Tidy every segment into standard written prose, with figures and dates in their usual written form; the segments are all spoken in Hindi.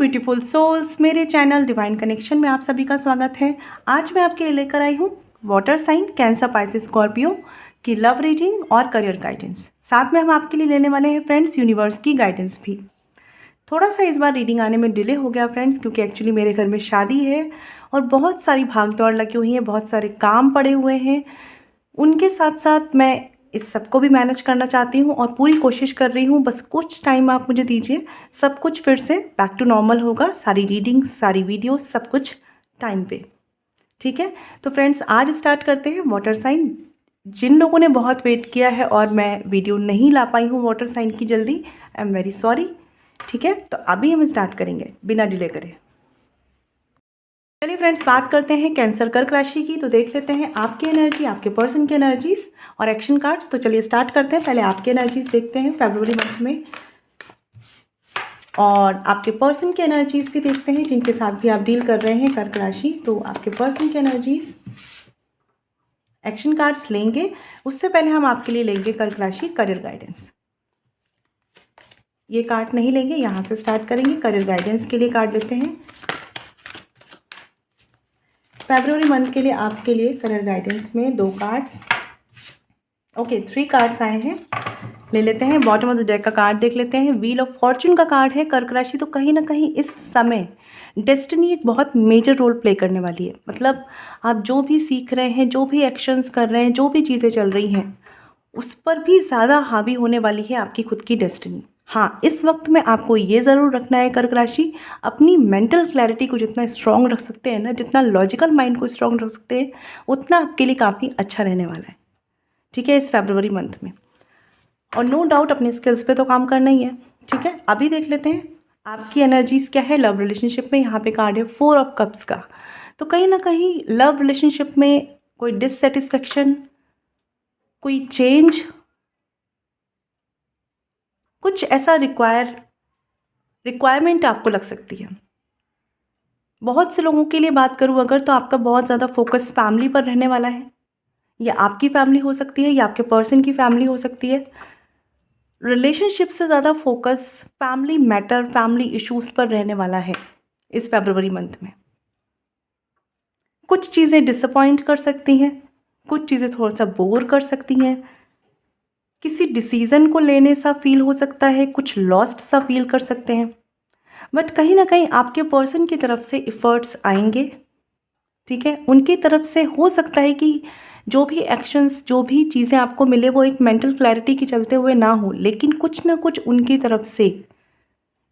ब्यूटीफुल सोल्स, मेरे चैनल डिवाइन कनेक्शन में आप सभी का स्वागत है। आज मैं आपके लिए लेकर आई हूँ water sign Cancer, Pisces, Scorpio की लव रीडिंग और करियर गाइडेंस। साथ में हम आपके लिए लेने वाले हैं फ्रेंड्स यूनिवर्स की गाइडेंस भी। थोड़ा सा इस बार रीडिंग आने में डिले हो गया फ्रेंड्स, क्योंकि एक्चुअली मेरे घर में शादी है और बहुत सारी भाग दौड़ लगी हुई है, बहुत सारे काम पड़े हुए हैं। उनके साथ साथ मैं इस सबको भी मैनेज करना चाहती हूँ और पूरी कोशिश कर रही हूँ। बस कुछ टाइम आप मुझे दीजिए, सब कुछ फिर से बैक टू नॉर्मल होगा। सारी रीडिंग्स, सारी वीडियोस, सब कुछ टाइम पे, ठीक है। तो फ्रेंड्स आज स्टार्ट करते हैं वाटर साइन। जिन लोगों ने बहुत वेट किया है और मैं वीडियो नहीं ला पाई हूँ वाटर साइन की जल्दी, आई एम वेरी सॉरी, ठीक है। तो अभी हम स्टार्ट करेंगे बिना डिले करे। चलिए फ्रेंड्स, बात करते हैं कैंसर कर्क राशि की। तो देख लेते हैं आपकी एनर्जी, आपके पर्सन की एनर्जीज और एक्शन कार्ड्स। तो चलिए स्टार्ट करते हैं। पहले आपकी एनर्जीज देखते हैं फरवरी मंथ में, और आपके पर्सन की एनर्जीज भी देखते हैं जिनके साथ भी आप डील कर रहे हैं कर्क राशि। तो आपके पर्सन की एनर्जीज, एक्शन कार्ड्स लेंगे। उससे पहले हम आपके लिए लेंगे कर्क राशि करियर गाइडेंस। ये कार्ड नहीं लेंगे, यहाँ से स्टार्ट करेंगे। करियर गाइडेंस के लिए कार्ड लेते हैं फरवरी मंथ के लिए। आपके लिए करियर गाइडेंस में 2 कार्ड्स, ओके 3 कार्ड्स आए हैं, ले लेते हैं। बॉटम ऑफ द डेक का कार्ड देख लेते हैं। व्हील ऑफ फॉर्चून का कार्ड है कर्क राशि। तो कहीं ना कहीं इस समय डेस्टिनी एक बहुत मेजर रोल प्ले करने वाली है। मतलब आप जो भी सीख रहे हैं, जो भी एक्शंस कर रहे हैं, जो भी चीज़ें चल रही हैं, उस पर भी ज़्यादा हावी होने वाली है आपकी खुद की डेस्टिनी। हाँ, इस वक्त में आपको ये ज़रूर रखना है कर्क राशि, अपनी मेंटल क्लैरिटी को जितना स्ट्रॉन्ग रख सकते हैं ना, जितना लॉजिकल माइंड को स्ट्रॉन्ग रख सकते हैं, उतना आपके लिए काफ़ी अच्छा रहने वाला है, ठीक है, इस फरवरी मंथ में। और नो डाउट अपने स्किल्स पे तो काम करना ही है, ठीक है। अभी देख लेते हैं आपकी एनर्जीज क्या है लव रिलेशनशिप में। यहाँ पे कार्ड है 4 ऑफ कप्स का। तो कहीं ना कहीं लव रिलेशनशिप में कोई डिससेटिस्फेक्शन, कोई चेंज, कुछ ऐसा रिक्वायरमेंट आपको लग सकती है। बहुत से लोगों के लिए बात करूँ अगर, तो आपका बहुत ज़्यादा फोकस फैमिली पर रहने वाला है। या आपकी फैमिली हो सकती है या आपके पर्सन की फैमिली हो सकती है। रिलेशनशिप से ज़्यादा focus family matter, family issues पर रहने वाला है इस फरवरी मंथ में। कुछ चीज़ें डिसअपॉइंट कर सकती हैं, कुछ चीज़ें थोड़ा सा बोर कर सकती हैं, किसी डिसीज़न को लेने सा फील हो सकता है, कुछ लॉस्ट सा फील कर सकते हैं। बट कहीं ना कहीं आपके पर्सन की तरफ से इफ़र्ट्स आएंगे, ठीक है। उनकी तरफ से हो सकता है कि जो भी एक्शंस, जो भी चीज़ें आपको मिले वो एक मेंटल क्लैरिटी के चलते हुए ना हो, लेकिन कुछ ना कुछ उनकी तरफ से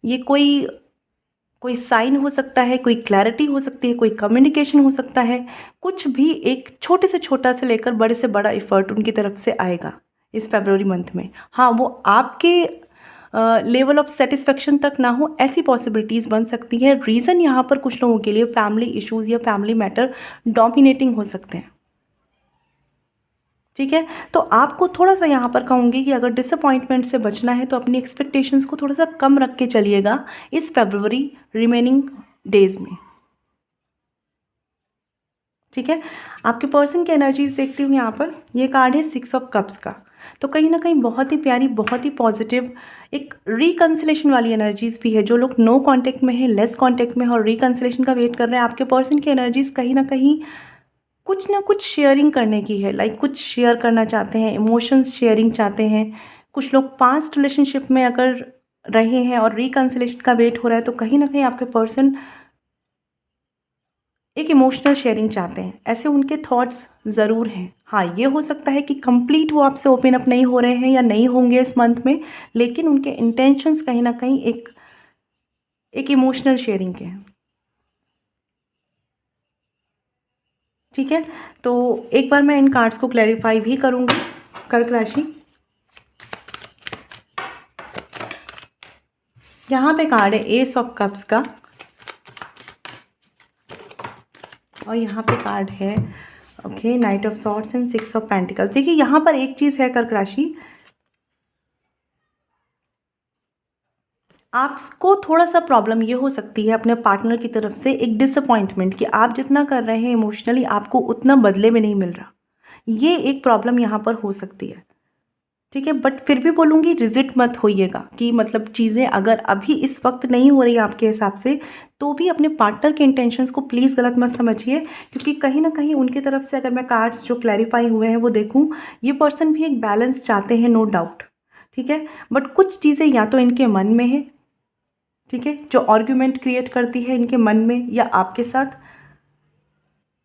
ये कोई साइन हो सकता है, कोई क्लैरिटी हो सकती है, कोई कम्युनिकेशन हो सकता है। कुछ भी एक छोटे से छोटा से लेकर बड़े से बड़ा इफ़र्ट उनकी तरफ से आएगा इस फरवरी मंथ में। हाँ, वो आपके लेवल ऑफ सेटिस्फेक्शन तक ना हो, ऐसी पॉसिबिलिटीज़ बन सकती है। रीज़न यहाँ पर कुछ लोगों के लिए फैमिली इश्यूज़ या फैमिली मैटर डोमिनेटिंग हो सकते हैं, ठीक है। तो आपको थोड़ा सा यहाँ पर कहूँगी कि अगर डिसअपॉइंटमेंट से बचना है तो अपनी एक्सपेक्टेशंस को थोड़ा सा कम रख के चलिएगा इस फरवरी रिमेनिंग डेज में, ठीक है। आपके पर्सन की एनर्जीज देखती हूँ यहाँ पर। ये कार्ड है 6 ऑफ कप्स का। तो कहीं ना कहीं बहुत ही प्यारी, बहुत ही पॉजिटिव, एक रिकन्सिलेशन वाली एनर्जीज भी है। जो लोग नो कांटेक्ट में है, लेस कांटेक्ट में है और रिकन्सिलेशन का वेट कर रहे हैं, आपके पर्सन की एनर्जीज कहीं ना कहीं कुछ ना कुछ शेयरिंग करने की है। लाइक कुछ शेयर करना चाहते हैं, इमोशंस शेयरिंग चाहते हैं। कुछ लोग पास्ट रिलेशनशिप में अगर रहे हैं और रिकन्सिलेशन का वेट हो रहा है, तो कहीं ना कहीं आपके पर्सन एक इमोशनल शेयरिंग चाहते हैं। ऐसे उनके थॉट्स ज़रूर हैं। हाँ, ये हो सकता है कि कंप्लीट वो आपसे ओपन अप नहीं हो रहे हैं या नहीं होंगे इस मंथ में, लेकिन उनके इंटेंशंस कहीं ना कहीं एक इमोशनल शेयरिंग के हैं, ठीक है। तो एक बार मैं इन कार्ड्स को क्लैरिफाई भी करूँगी कर्क राशि। यहाँ पे कार्ड है एस ऑफ कप्स का और यहाँ पे कार्ड है okay night of swords and 6 of pentacles. देखिए यहाँ पर एक चीज़ है कर्क राशि, आपको थोड़ा सा प्रॉब्लम ये हो सकती है अपने पार्टनर की तरफ से एक डिसअपॉइंटमेंट कि आप जितना कर रहे हैं इमोशनली आपको उतना बदले में नहीं मिल रहा। ये एक प्रॉब्लम यहाँ पर हो सकती है, ठीक है, बट फिर भी बोलूँगी रिजिट मत होइएगा कि मतलब चीज़ें अगर अभी इस वक्त नहीं हो रही आपके हिसाब से, तो भी अपने पार्टनर के इंटेंशंस को प्लीज़ गलत मत समझिए, क्योंकि कहीं ना कहीं उनकी तरफ से अगर मैं कार्ड्स जो क्लैरिफाई हुए हैं वो देखूं, ये पर्सन भी एक बैलेंस चाहते हैं, नो डाउट। ठीक है, बट कुछ चीज़ें या तो इनके मन में है, ठीक है, जो आर्ग्यूमेंट क्रिएट करती है इनके मन में या आपके साथ,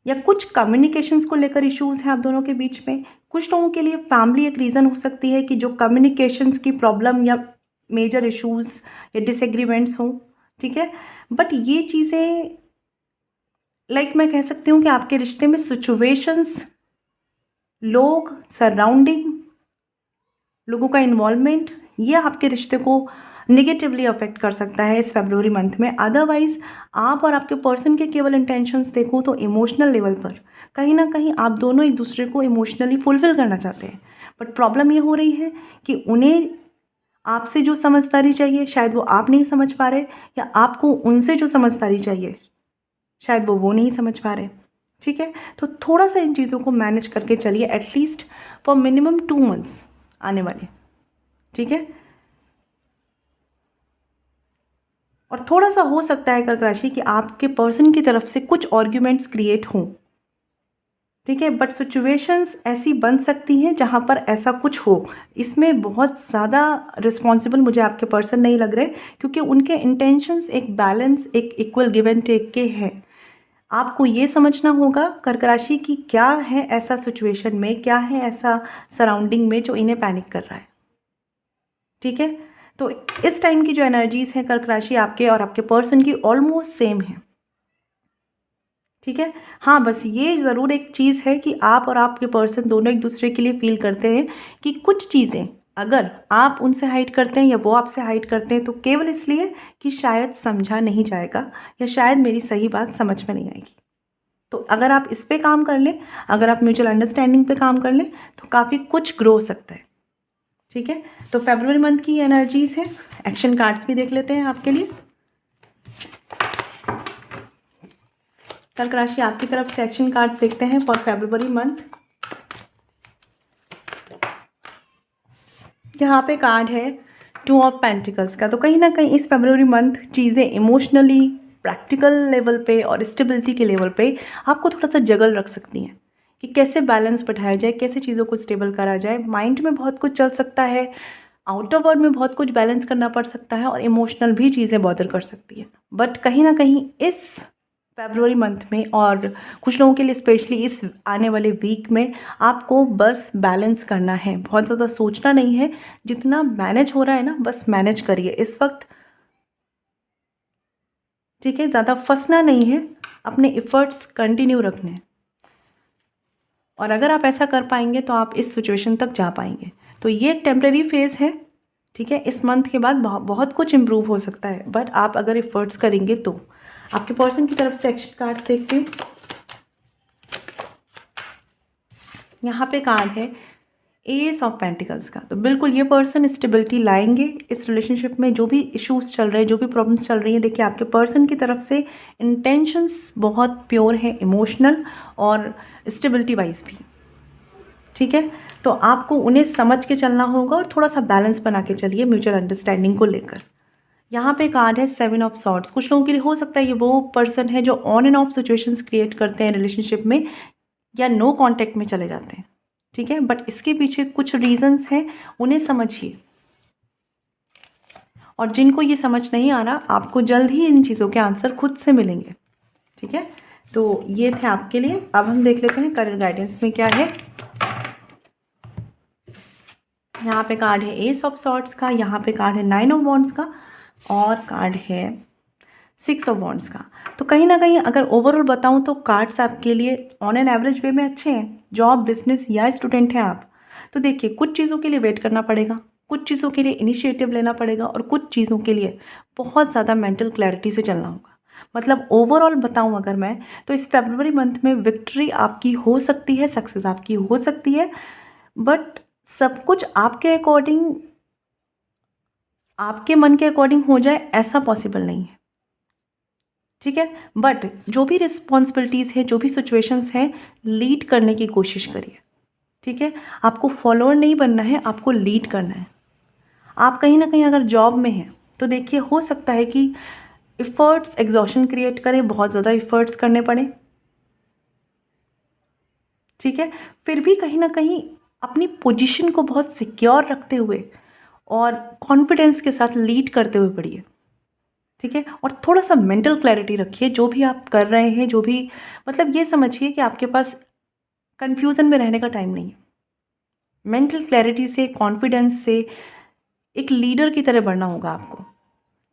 या कुछ कम्युनिकेशंस को लेकर इश्यूज हैं आप दोनों के बीच में। कुछ लोगों के लिए फैमिली एक रीज़न हो सकती है कि जो कम्युनिकेशंस की प्रॉब्लम या मेजर इश्यूज या डिसएग्रीमेंट्स हों। ठीक है, बट ये चीज़ें मैं कह सकती हूँ कि आपके रिश्ते में सिचुएशंस, लोग, सराउंडिंग, लोगों का इन्वॉल्वमेंट, ये आपके रिश्ते को निगेटिवली अफेक्ट कर सकता है इस फरवरी मंथ में। अदरवाइज़ आप और आपके पर्सन के केवल इंटेंशंस देखूँ तो इमोशनल लेवल पर कहीं ना कहीं आप दोनों एक दूसरे को इमोशनली फुलफिल करना चाहते हैं, बट प्रॉब्लम ये हो रही है कि उन्हें आपसे जो समझदारी चाहिए शायद वो आप नहीं समझ पा रहे, या आपको उनसे जो समझदारी चाहिए शायद वो नहीं समझ पा रहे। ठीक है, तो थोड़ा सा इन चीज़ों को मैनेज करके चलिए, एटलीस्ट फॉर मिनिमम 2 मंथ्स आने वाले। ठीक है, और थोड़ा सा हो सकता है कर्क राशि कि आपके पर्सन की तरफ से कुछ आर्ग्यूमेंट्स क्रिएट हों। ठीक है, बट सिचुएशंस ऐसी बन सकती हैं जहाँ पर ऐसा कुछ हो। इसमें बहुत ज़्यादा रिस्पॉन्सिबल मुझे आपके पर्सन नहीं लग रहे, क्योंकि उनके इंटेंशंस एक बैलेंस, एक इक्वल गिव एंड टेक के हैं। आपको ये समझना होगा कर्क राशि की क्या है ऐसा सिचुएशन में, क्या है ऐसा सराउंडिंग में जो इन्हें पैनिक कर रहा है। ठीक है, तो इस टाइम की जो एनर्जीज हैं कर्क राशि आपके और आपके पर्सन की ऑलमोस्ट सेम है। ठीक है, हाँ, बस ये ज़रूर एक चीज़ है कि आप और आपके पर्सन दोनों एक दूसरे के लिए फील करते हैं कि कुछ चीज़ें अगर आप उनसे हाइड करते हैं या वो आपसे हाइड करते हैं तो केवल इसलिए कि शायद समझा नहीं जाएगा या शायद मेरी सही बात समझ में नहीं आएगी। तो अगर आप इस पे काम कर लें, अगर आप म्यूचुअल अंडरस्टैंडिंग पे काम कर लें तो काफ़ी कुछ ग्रो हो सकता है। ठीक है, तो फरवरी मंथ की एनर्जीज हैं। एक्शन कार्ड्स भी देख लेते हैं आपके लिए। कर्क राशि आपकी तरफ से एक्शन कार्ड्स देखते हैं फॉर फरवरी मंथ। यहाँ पे कार्ड है 2 ऑफ पेंटिकल्स का। तो कहीं ना कहीं इस फरवरी मंथ चीज़ें इमोशनली, प्रैक्टिकल लेवल पे और स्टेबिलिटी के लेवल पे आपको थोड़ा सा जगल रख सकती हैं कि कैसे बैलेंस बैठाया जाए, कैसे चीज़ों को स्टेबल करा जाए। माइंड में बहुत कुछ चल सकता है, आउटर वर्ल्ड में बहुत कुछ बैलेंस करना पड़ सकता है और इमोशनल भी चीज़ें बॉदर कर सकती है। बट कहीं ना कहीं इस फरवरी मंथ में और कुछ लोगों के लिए स्पेशली इस आने वाले वीक में आपको बस बैलेंस करना है, बहुत ज़्यादा सोचना नहीं है। जितना मैनेज हो रहा है ना, बस मैनेज करिए इस वक्त। ठीक है, ज़्यादा फंसना नहीं है, अपने एफर्ट्स कंटिन्यू रखने हैं, और अगर आप ऐसा कर पाएंगे तो आप इस सिचुएशन तक जा पाएंगे। तो ये एक टेम्प्रेरी फेज़ है। ठीक है, इस मंथ के बाद बहुत कुछ इम्प्रूव हो सकता है, बट आप अगर एफर्ट्स करेंगे तो। आपके पर्सन की तरफ से एक्शन कार्ड देखते हैं। यहाँ पे कार्ड है एस ऑफ पेंटिकल्स का। तो बिल्कुल ये पर्सन स्टेबिलिटी लाएंगे इस रिलेशनशिप में। जो भी इश्यूज चल रहे हैं, जो भी प्रॉब्लम्स चल रही हैं, देखिए आपके पर्सन की तरफ से इंटेंशंस बहुत प्योर है, इमोशनल और स्टेबिलिटी वाइज भी। ठीक है, तो आपको उन्हें समझ के चलना होगा और थोड़ा सा बैलेंस बना के चलिए म्यूचुअल अंडरस्टैंडिंग को लेकर। यहाँ पे कार्ड है 7 ऑफ सॉर्ड्स। कुछ लोगों के लिए हो सकता है ये वो पर्सन है जो on end of situations create करते हैं रिलेशनशिप में या नो कांटेक्ट में चले जाते हैं। ठीक है, बट इसके पीछे कुछ रीजंस हैं, उन्हें समझिए। और जिनको ये समझ नहीं आ रहा, आपको जल्द ही इन चीज़ों के आंसर खुद से मिलेंगे। ठीक है, तो ये थे आपके लिए। अब हम देख लेते हैं करियर गाइडेंस में क्या है। यहाँ पे कार्ड है एस ऑफ सॉर्ड्स का, यहाँ पे कार्ड है 9 ऑफ वॉन्ड्स का, और कार्ड है 6 ऑफ वॉन्ड्स का। तो कहीं ना कहीं अगर ओवरऑल बताऊँ तो कार्ड्स आपके लिए ऑन एन एवरेज वे में अच्छे हैं। जॉब, बिजनेस या स्टूडेंट हैं आप, तो देखिए कुछ चीज़ों के लिए वेट करना पड़ेगा, कुछ चीज़ों के लिए इनिशिएटिव लेना पड़ेगा, और कुछ चीज़ों के लिए बहुत ज़्यादा मेंटल क्लैरिटी से चलना होगा। मतलब ओवरऑल बताऊँ अगर मैं, तो इस फरवरी मंथ में विक्ट्री आपकी हो सकती है, सक्सेस आपकी हो सकती है, बट सब कुछ आपके अकॉर्डिंग, आपके मन के अकॉर्डिंग हो जाए ऐसा पॉसिबल नहीं है। ठीक है, बट जो भी रिस्पॉन्सिबिलिटीज़ है, जो भी सिचुएशंस हैं, लीड करने की कोशिश करिए। ठीक है, आपको फॉलोअर नहीं बनना है, आपको लीड करना है। आप कहीं ना कहीं अगर जॉब में हैं तो देखिए हो सकता है कि इफ़र्ट्स एग्जॉशन क्रिएट करें, बहुत ज़्यादा इफ़र्ट्स करने पड़े, ठीक है, फिर भी कहीं ना कहीं अपनी पोजीशन को बहुत सिक्योर रखते हुए और कॉन्फिडेंस के साथ लीड करते हुए बढ़िए, ठीक है। और थोड़ा सा मेंटल क्लैरिटी रखिए, जो भी आप कर रहे हैं, जो भी मतलब ये समझिए कि आपके पास कन्फ्यूज़न में रहने का टाइम नहीं है। मेंटल क्लैरिटी से, कॉन्फिडेंस से एक लीडर की तरह बढ़ना होगा आपको,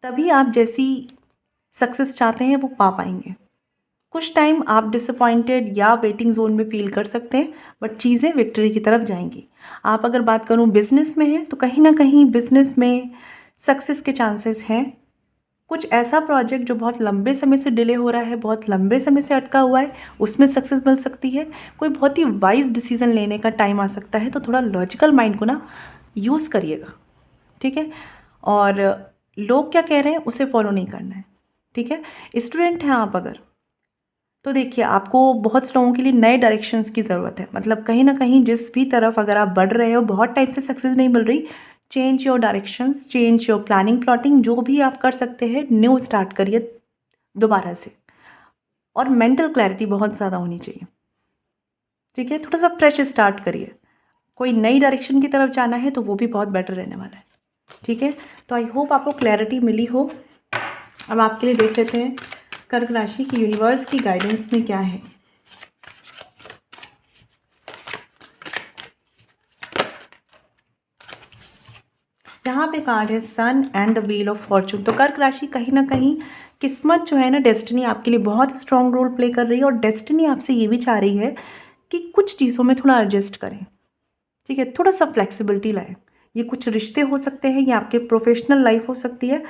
तभी आप जैसी सक्सेस चाहते हैं वो पा पाएंगे। कुछ टाइम आप डिसअपॉइंटेड या वेटिंग जोन में फील कर सकते हैं, बट चीज़ें विक्ट्री की तरफ जाएंगी। आप अगर बात करूं बिजनेस में हैं तो कहीं ना कहीं बिजनेस में सक्सेस के चांसेस हैं। कुछ ऐसा प्रोजेक्ट जो बहुत लंबे समय से डिले हो रहा है, बहुत लंबे समय से अटका हुआ है, उसमें सक्सेस मिल सकती है। कोई बहुत ही वाइज डिसीजन लेने का टाइम आ सकता है, तो थोड़ा लॉजिकल माइंड को ना यूज़ करिएगा, ठीक है। और लोग क्या कह रहे हैं उसे फॉलो नहीं करना है, ठीक है। स्टूडेंट हैं आप अगर, तो देखिए आपको बहुत से लोगों के लिए नए डायरेक्शंस की ज़रूरत है। मतलब कहीं ना कहीं जिस भी तरफ अगर आप बढ़ रहे हो, बहुत टाइम से सक्सेस नहीं मिल रही, change your directions, change your planning plotting, जो भी आप कर सकते हैं न्यू स्टार्ट करिए दोबारा से। और मेंटल क्लैरिटी बहुत ज़्यादा होनी चाहिए, ठीक है। थोड़ा सा फ्रेश स्टार्ट करिए। कोई नई डायरेक्शन की तरफ जाना है तो वो भी बहुत बेटर रहने वाला है, ठीक है। तो आई होप आपको क्लैरिटी मिली हो। अब आपके लिए देख लेते हैं कर्क राशि की यूनिवर्स की गाइडेंस में क्या है। यहाँ पे कार्ड है sun and the wheel of fortune. तो कर्क राशि कहीं ना कहीं किस्मत जो है ना, डेस्टिनी आपके लिए बहुत स्ट्रॉन्ग रोल प्ले कर रही है, और डेस्टिनी आपसे ये भी चाह रही है कि कुछ चीज़ों में थोड़ा एडजस्ट करें, ठीक है। थोड़ा सा फ्लेक्सिबिलिटी लाएं। ये कुछ रिश्ते हो सकते हैं, ये आपके प्रोफेशनल लाइफ हो सकती है।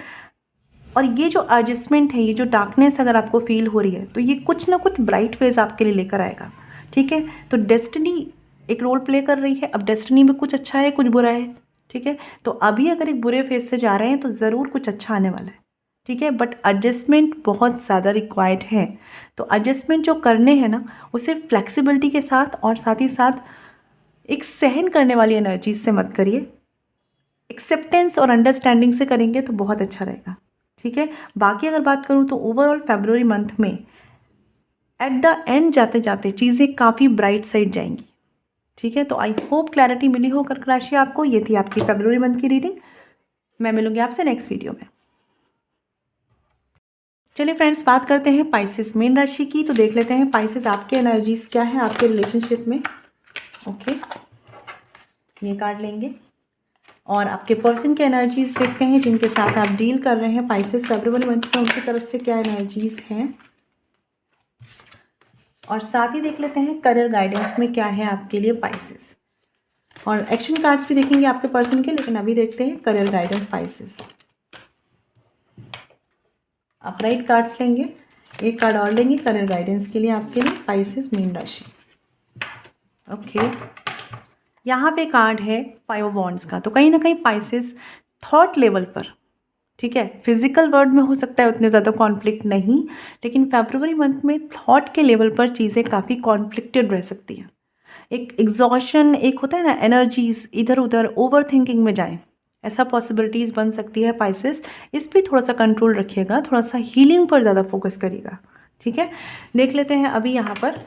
और ये जो एडजस्टमेंट है, ये जो डार्कनेस अगर आपको फील हो रही है, तो ये कुछ ना कुछ ब्राइट फेज आपके लिए लेकर आएगा, ठीक है। तो डेस्टिनी एक रोल प्ले कर रही है। अब डेस्टिनी में कुछ अच्छा है, कुछ बुरा है, ठीक है। तो अभी अगर एक बुरे फेज से जा रहे हैं तो ज़रूर कुछ अच्छा आने वाला है, ठीक है। बट एडजस्टमेंट बहुत ज़्यादा रिक्वायर्ड है। तो एडजस्टमेंट जो करने हैं ना, उसे फ्लेक्सिबिलिटी के साथ और साथ ही साथ एक सहन करने वाली एनर्जी से मत करिए, एक्सेप्टेंस और अंडरस्टैंडिंग से करेंगे तो बहुत अच्छा रहेगा, ठीक है। बाकी अगर बात करूँ तो ओवरऑल फरवरी मंथ में एट द एंड जाते जाते चीज़ें काफ़ी ब्राइट साइड जाएंगी, ठीक है। तो आई होप क्लैरिटी मिली हो कर्क राशि आपको। ये थी आपकी फरवरी मंथ की रीडिंग। मैं मिलूंगी आपसे नेक्स्ट वीडियो में। चलिए फ्रेंड्स, बात करते हैं पाइसेस मीन राशि की। तो देख लेते हैं पाइसेस आपके एनर्जीज क्या है आपके रिलेशनशिप में। ओके, ये कार्ड लेंगे और आपके पर्सन के एनर्जीज देखते हैं जिनके साथ आप डील कर रहे हैं। पाइसेस फरवरी मंथ में उनकी तरफ से क्या एनर्जीज हैं, और साथ ही देख लेते हैं करियर गाइडेंस में क्या है आपके लिए पाइसेस। और एक्शन कार्ड्स भी देखेंगे आपके पर्सन के, लेकिन अभी देखते हैं career guidance Pisces. Upright cards लेंगे, एक कार्ड और लेंगे करियर गाइडेंस के लिए आपके लिए पाइसेस मीन राशि। ओके, यहाँ पे कार्ड है 5 वॉन्ड्स का। तो कहीं ना कहीं पाइसेस थॉट लेवल पर, ठीक है, फिजिकल वर्ल्ड में हो सकता है उतने ज़्यादा कॉन्फ्लिक्ट नहीं, लेकिन फरवरी मंथ में थॉट के लेवल पर चीज़ें काफ़ी कॉन्फ्लिक्टेड रह सकती हैं। एक एग्जॉशन, एक होता है ना एनर्जीज इधर उधर ओवर थिंकिंग में जाए, ऐसा पॉसिबिलिटीज़ बन सकती है पाइसेस। इस पर थोड़ा सा कंट्रोल रखिएगा, थोड़ा सा हीलिंग पर ज़्यादा फोकस करिएगा, ठीक है। देख लेते हैं अभी यहाँ पर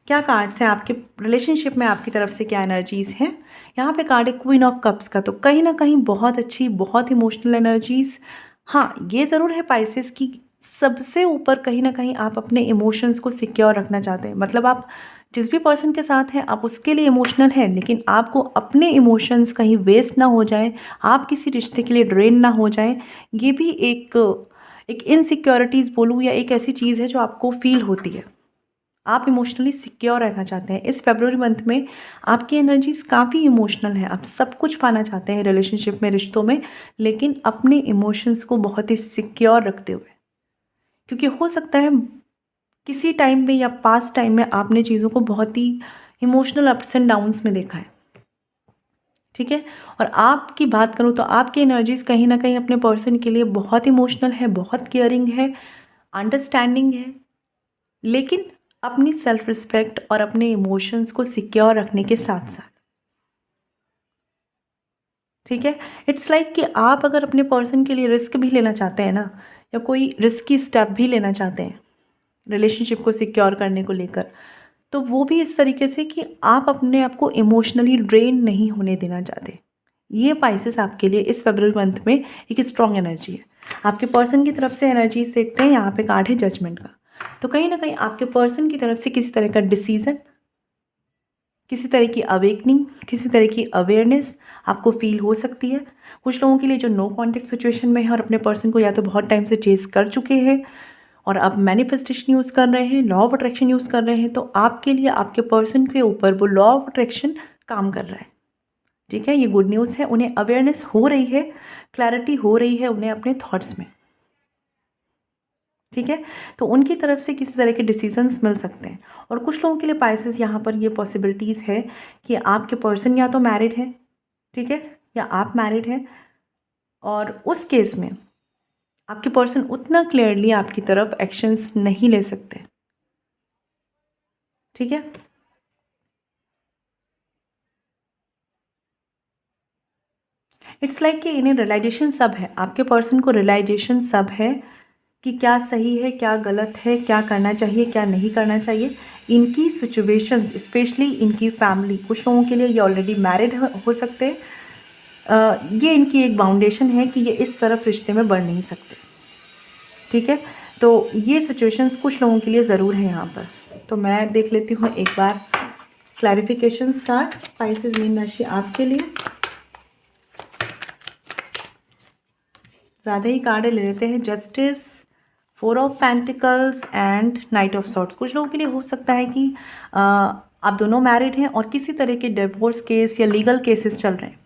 क्या कार्ड्स हैं आपके रिलेशनशिप में, आपकी तरफ से क्या एनर्जीज़ हैं। यहाँ पे कार्ड है क्वीन ऑफ कप्स का। तो कहीं ना कहीं बहुत अच्छी, बहुत इमोशनल एनर्जीज़। हाँ, ये ज़रूर है पाइसेस की सबसे ऊपर कहीं ना कहीं आप अपने इमोशंस को सिक्योर रखना चाहते हैं। मतलब आप जिस भी पर्सन के साथ हैं आप उसके लिए इमोशनल हैं, लेकिन आपको अपने इमोशंस कहीं वेस्ट ना हो जाए, आप किसी रिश्ते के लिए ड्रेन ना हो जाए। ये भी एक इनसिक्योरिटीज़ बोलूँ या एक ऐसी चीज़ है जो आपको फील होती है। आप इमोशनली सिक्योर रहना चाहते हैं। इस फरवरी मंथ में आपकी एनर्जीज काफ़ी इमोशनल है। आप सब कुछ पाना चाहते हैं रिलेशनशिप में, रिश्तों में, लेकिन अपने इमोशंस को बहुत ही सिक्योर रखते हुए, क्योंकि हो सकता है किसी टाइम में या पास्ट टाइम में आपने चीज़ों को बहुत ही इमोशनल अप्स एंड डाउन्स में देखा है, ठीक है। और आपकी बात करूँ तो आपकी एनर्जीज कहीं ना कहीं अपने पर्सन के लिए बहुत इमोशनल है, बहुत केयरिंग है, अंडरस्टैंडिंग है, लेकिन अपनी सेल्फ रिस्पेक्ट और अपने इमोशंस को सिक्योर रखने के साथ साथ, ठीक है। इट्स लाइक कि आप अगर अपने पर्सन के लिए रिस्क भी लेना चाहते हैं ना, या कोई रिस्की स्टेप भी लेना चाहते हैं रिलेशनशिप को सिक्योर करने को लेकर, तो वो भी इस तरीके से कि आप अपने आप को इमोशनली ड्रेन नहीं होने देना चाहते। ये पाइसेस आपके लिए इस फरवरी मंथ में एक स्ट्रॉन्ग एनर्जी है। आपके पर्सन की तरफ से एनर्जीज देखते हैं, यहाँ पे कार्ड है जजमेंट का। तो कहीं ना कहीं आपके पर्सन की तरफ से किसी तरह का डिसीजन, किसी तरह की अवेकनिंग, किसी तरह की अवेयरनेस आपको फील हो सकती है। कुछ लोगों के लिए जो नो कॉन्टेक्ट सिचुएशन में है और अपने पर्सन को या तो बहुत टाइम से चेस कर चुके हैं और अब मैनिफेस्टेशन यूज़ कर रहे हैं, लॉ ऑफ अट्रैक्शन यूज़ कर रहे हैं, तो आपके लिए आपके पर्सन के ऊपर वो लॉ ऑफ अट्रैक्शन काम कर रहा है, ठीक है। ये गुड न्यूज़ है। उन्हें अवेयरनेस हो रही है, क्लैरिटी हो रही है उन्हें अपने थॉट्स में, ठीक है। तो उनकी तरफ से किसी तरह के डिसीजंस मिल सकते हैं। और कुछ लोगों के लिए पाइसेस यहाँ पर ये पॉसिबिलिटीज़ है कि आपके पर्सन या तो मैरिड है, ठीक है, या आप मैरिड हैं, और उस केस में आपके पर्सन उतना क्लियरली आपकी तरफ एक्शंस नहीं ले सकते, ठीक है। इट्स लाइक कि इन्हें रियलाइजेशन सब है, आपके पर्सन को रियलाइजेशन सब है कि क्या सही है, क्या गलत है, क्या करना चाहिए, क्या नहीं करना चाहिए। इनकी सिचुएशंस, स्पेशली इनकी फैमिली, कुछ लोगों के लिए ये ऑलरेडी मैरिड हो सकते हैं, ये इनकी एक बाउंडेशन है कि ये इस तरफ रिश्ते में बढ़ नहीं सकते, ठीक है। तो ये सिचुएशंस कुछ लोगों के लिए ज़रूर है यहाँ पर। तो मैं देख लेती हूँ एक बार क्लैरिफिकेशन कार्ड पाइसेस मीन राशि आपके लिए। ज़्यादा ही कार्ड ले लेते हैं, justice, 4 of pentacles and night of swords. कुछ लोगों के लिए हो सकता है कि आप दोनों मैरिड हैं और किसी तरह के डिवोर्स केस या लीगल केसेस चल रहे हैं,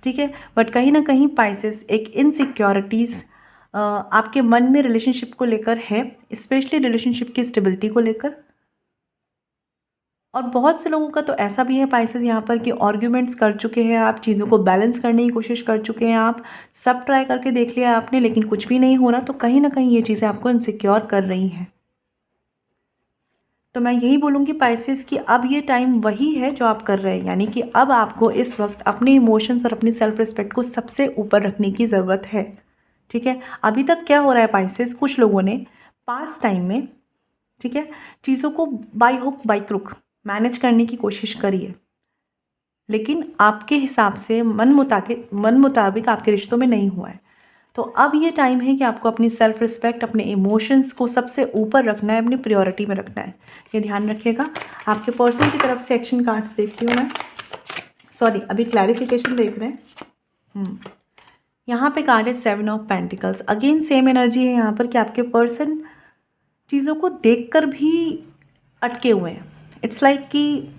ठीक है। बट कहीं ना कहीं पाइसेस एक इनसिक्योरिटीज़ आपके मन में रिलेशनशिप को लेकर है, स्पेशली रिलेशनशिप की स्टेबिलिटी को लेकर। और बहुत से लोगों का तो ऐसा भी है पाइसेस यहाँ पर कि आर्ग्यूमेंट्स कर चुके हैं आप, चीज़ों को बैलेंस करने की कोशिश कर चुके हैं आप, सब ट्राई करके देख लिया आपने, लेकिन कुछ भी नहीं हो रहा। तो कहीं ना कहीं ये चीज़ें आपको इनसिक्योर कर रही हैं। तो मैं यही बोलूँगी पाइसेस कि अब ये टाइम वही है जो आप कर रहे हैं, यानी कि अब आपको इस वक्त अपने इमोशंस और अपनी सेल्फ रिस्पेक्ट को सबसे ऊपर रखने की ज़रूरत है, ठीक है। अभी तक क्या हो रहा है पाइसेस, कुछ लोगों ने पास टाइम में, ठीक है, चीज़ों को by hook by crook manage करने की कोशिश करी है, लेकिन आपके हिसाब से मन मुताबिक आपके रिश्तों में नहीं हुआ है। तो अब ये टाइम है कि आपको अपनी सेल्फ रिस्पेक्ट, अपने इमोशंस को सबसे ऊपर रखना है, अपनी प्रायोरिटी में रखना है, ये ध्यान रखिएगा। आपके पर्सन की तरफ से एक्शन कार्ड्स देखती हूँ मैं, सॉरी अभी क्लैरिफिकेशन देख रहे हैं। यहाँ पे कार्ड है 7 of pentacles. Again same energy है यहाँ पर कि आपके पर्सन चीज़ों को देखकर भी अटके हुए हैं। इट्स लाइक कि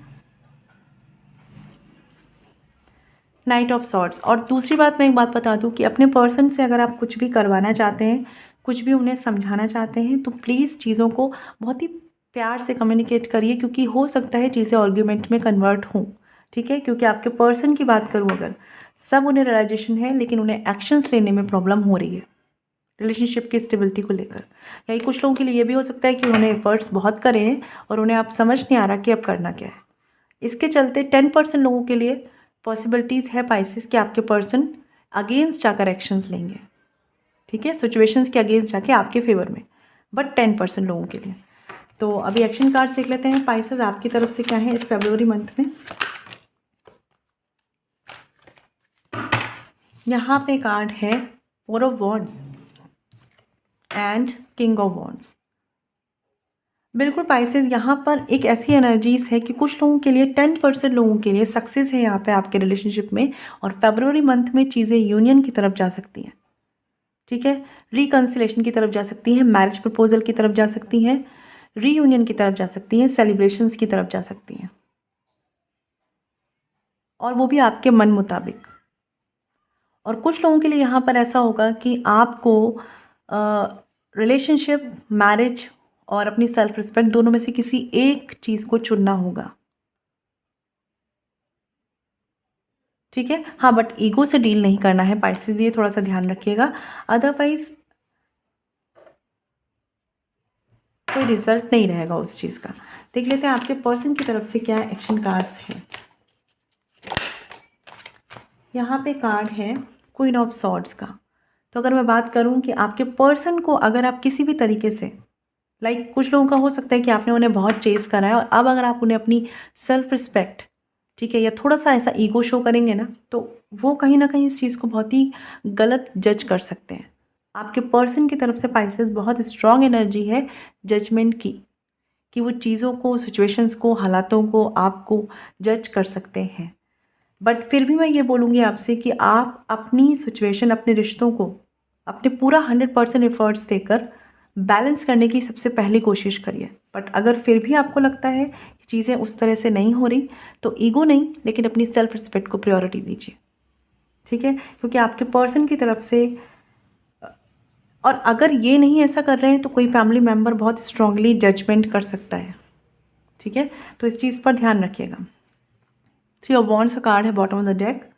नाइट ऑफ सॉर्ड्स। और दूसरी बात, मैं एक बात बता दूं कि अपने पर्सन से अगर आप कुछ भी करवाना चाहते हैं, कुछ भी उन्हें समझाना चाहते हैं, तो प्लीज़ चीज़ों को बहुत ही प्यार से कम्युनिकेट करिए, क्योंकि हो सकता है चीज़ें आर्ग्यूमेंट में कन्वर्ट हों, ठीक है। क्योंकि आपके पर्सन की बात करूँ अगर, सब उन्हें रियलाइजेशन है, लेकिन उन्हें एक्शंस लेने में प्रॉब्लम हो रही है रिलेशनशिप की स्टेबिलिटी को लेकर। या कुछ लोगों के लिए ये भी हो सकता है कि उन्होंने एफर्ट्स बहुत करे हैं और उन्हें अब समझ नहीं आ रहा कि अब करना क्या है। इसके चलते 10% लोगों के लिए पॉसिबिलिटीज़ है पाइसेस कि आपके पर्सन अगेंस्ट जाकर एक्शंस लेंगे, ठीक है, सिचुएशंस के अगेंस्ट जाके आपके फेवर में, बट 10% लोगों के लिए। तो अभी एक्शन कार्ड देख लेते हैं पाइसेस आपकी तरफ से क्या है इस फरवरी मंथ में। यहाँ पे कार्ड है 4 of wands and king of wands. बिल्कुल पाइसेस, यहाँ पर एक ऐसी एनर्जीज़ है कि कुछ लोगों के लिए 10% लोगों के लिए सक्सेस है यहाँ पे आपके रिलेशनशिप में, और फरवरी मंथ में चीज़ें यूनियन की तरफ जा सकती हैं, ठीक है, रिकन्सिलेशन की तरफ जा सकती हैं, मैरिज प्रपोजल की तरफ जा सकती हैं, रीयूनियन की तरफ जा सकती हैं, सेलिब्रेशंस की तरफ जा सकती हैं, और वो भी आपके मन मुताबिक। और कुछ लोगों के लिए यहाँ पर ऐसा होगा कि आपको रिलेशनशिप, मैरिज और अपनी सेल्फ रिस्पेक्ट दोनों में से किसी एक चीज़ को चुनना होगा, ठीक है। हाँ, बट ईगो से डील नहीं करना है पाइसेस, ये थोड़ा सा ध्यान रखिएगा। अदरवाइज कोई रिजल्ट नहीं रहेगा उस चीज़ का। देख लेते हैं आपके पर्सन की तरफ से क्या एक्शन कार्ड्स हैं। यहाँ पे कार्ड है क्वीन ऑफ सॉर्ड्स का। तो अगर मैं बात करूँ कि आपके पर्सन को अगर आप किसी भी तरीके से कुछ लोगों का हो सकता है कि आपने उन्हें बहुत चेस करा है और अब अगर आप उन्हें अपनी सेल्फ रिस्पेक्ट, ठीक है, या थोड़ा सा ऐसा ईगो शो करेंगे ना, तो वो कहीं ना कहीं इस चीज़ को बहुत ही गलत जज कर सकते हैं। आपके पर्सन की तरफ से पाइसेस बहुत स्ट्रॉन्ग एनर्जी है जजमेंट की, कि वो चीज़ों को, सिचुएशंस को, हालातों को, आपको जज कर सकते हैं। बट फिर भी मैं ये बोलूँगी आपसे कि आप अपनी सिचुएशन, अपने रिश्तों को अपने पूरा 100% एफर्ट्स देकर बैलेंस करने की सबसे पहली कोशिश करिए। बट अगर फिर भी आपको लगता है कि चीज़ें उस तरह से नहीं हो रही, तो ईगो नहीं, लेकिन अपनी सेल्फ रिस्पेक्ट को प्रायोरिटी दीजिए, ठीक है, क्योंकि आपके पर्सन की तरफ से, और अगर ये नहीं ऐसा कर रहे हैं तो कोई फैमिली मेम्बर बहुत स्ट्रांगली जजमेंट कर सकता है, ठीक है, तो इस चीज़ पर ध्यान रखिएगा। 3 ऑफ वॉन्ड्स का कार्ड है bottom of the deck.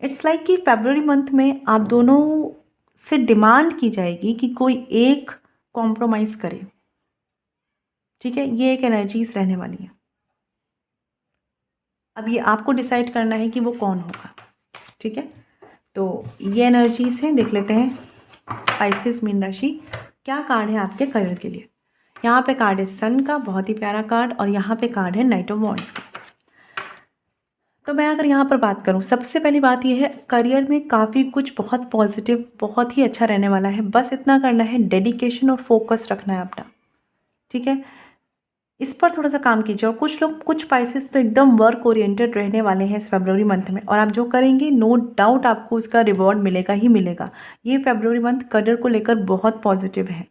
It's like कि फरवरी मंथ में आप दोनों से डिमांड की जाएगी कि कोई एक कॉम्प्रोमाइज़ करे, ठीक है, ये एक एनर्जीज रहने वाली है। अब ये आपको डिसाइड करना है कि वो कौन होगा, ठीक है, तो ये एनर्जीज हैं। देख लेते हैं पाइसेस मीन राशि क्या कार्ड है आपके करियर के लिए। यहाँ पे कार्ड है सन का, बहुत ही प्यारा कार्ड, और यहाँ पे कार्ड है नाइट ऑफ वॉन्ड्स का। तो मैं अगर यहाँ पर बात करूँ, सबसे पहली बात यह है, करियर में काफ़ी कुछ बहुत पॉजिटिव, बहुत ही अच्छा रहने वाला है। बस इतना करना है, डेडिकेशन और फोकस रखना है अपना, ठीक है, इस पर थोड़ा सा काम कीजिए। और कुछ लोग, कुछ पाइसेस तो एकदम वर्क ओरिएंटेड रहने वाले हैं इस फरवरी मंथ में, और आप जो करेंगे नो डाउट आपको उसका रिवॉर्ड मिलेगा ही मिलेगा। ये फरवरी मंथ करियर को लेकर बहुत पॉजिटिव है,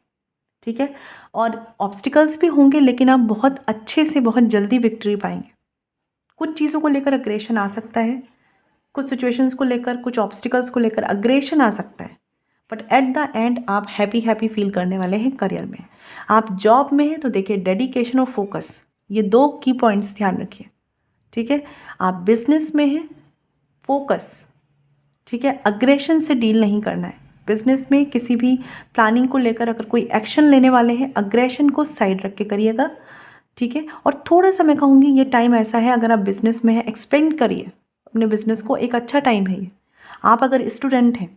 ठीक है, और ऑब्स्टिकल्स भी होंगे, लेकिन आप बहुत अच्छे से, बहुत जल्दी विक्ट्री पाएंगे। कुछ चीज़ों को लेकर अग्रेशन आ सकता है, कुछ सिचुएशंस को लेकर, कुछ ऑब्स्टिकल्स को लेकर अग्रेशन आ सकता है, बट एट द एंड आप हैप्पी हैप्पी फील करने वाले हैं करियर में। आप जॉब में हैं तो देखिए डेडिकेशन और फोकस, ये 2 की पॉइंट्स ध्यान रखिए, ठीक है। आप बिजनेस में हैं, फोकस, ठीक है, अग्रेशन से डील नहीं करना है। बिजनेस में किसी भी प्लानिंग को लेकर अगर कोई एक्शन लेने वाले हैं, अग्रेशन को साइड रख के करिएगा, ठीक है। और थोड़ा सा मैं कहूँगी ये टाइम ऐसा है, अगर आप बिज़नेस में हैं एक्सपेंड करिए अपने बिज़नेस को, एक अच्छा टाइम है ये। आप अगर स्टूडेंट हैं,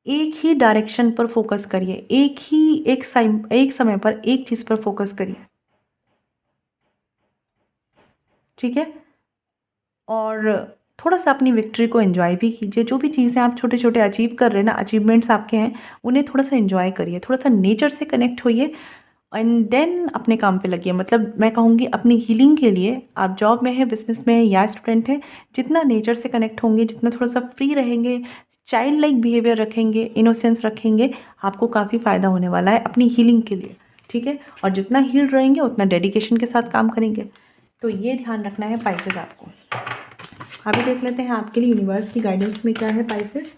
एक ही डायरेक्शन पर फोकस करिए, एक समय पर एक चीज़ पर फोकस करिए, ठीक है। और थोड़ा सा अपनी विक्ट्री को एंजॉय भी कीजिए। जो भी चीज़ें आप छोटे छोटे अचीव कर रहे हैं ना, अचीवमेंट्स आपके हैं, उन्हें थोड़ा सा एंजॉय करिए, थोड़ा सा नेचर से कनेक्ट होइए, एंड देन अपने काम पे लगिए। मतलब मैं कहूँगी अपनी हीलिंग के लिए, आप जॉब में है, बिजनेस में है या स्टूडेंट हैं, जितना नेचर से कनेक्ट होंगे, जितना थोड़ा सा फ्री रहेंगे, चाइल्ड लाइक बिहेवियर रखेंगे, इनोसेंस रखेंगे, आपको काफ़ी फ़ायदा होने वाला है अपनी हीलिंग के लिए, ठीक है। और जितना हील रहेंगे उतना डेडिकेशन के साथ काम करेंगे, तो ये ध्यान रखना है पाइसेस आपको। अभी देख लेते हैं आपके लिए यूनिवर्स की गाइडेंस में क्या है पाइसेस।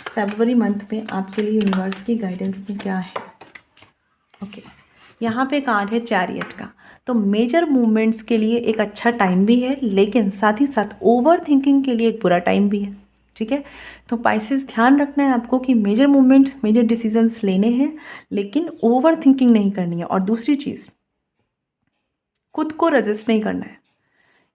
फरवरी मंथ में आपके लिए यूनिवर्स की गाइडेंस में क्या है। ओके, यहाँ पे कार्ड है चैरियट का। तो मेजर मूवमेंट्स के लिए एक अच्छा टाइम भी है, लेकिन साथ ही साथ ओवर थिंकिंग के लिए एक बुरा टाइम भी है, ठीक है। तो पाइसेस ध्यान रखना है आपको कि मेजर मूवमेंट्स, मेजर डिसीजंस लेने हैं, लेकिन ओवर थिंकिंग नहीं करनी है। और दूसरी चीज़, खुद को रेजिस्ट नहीं करना है।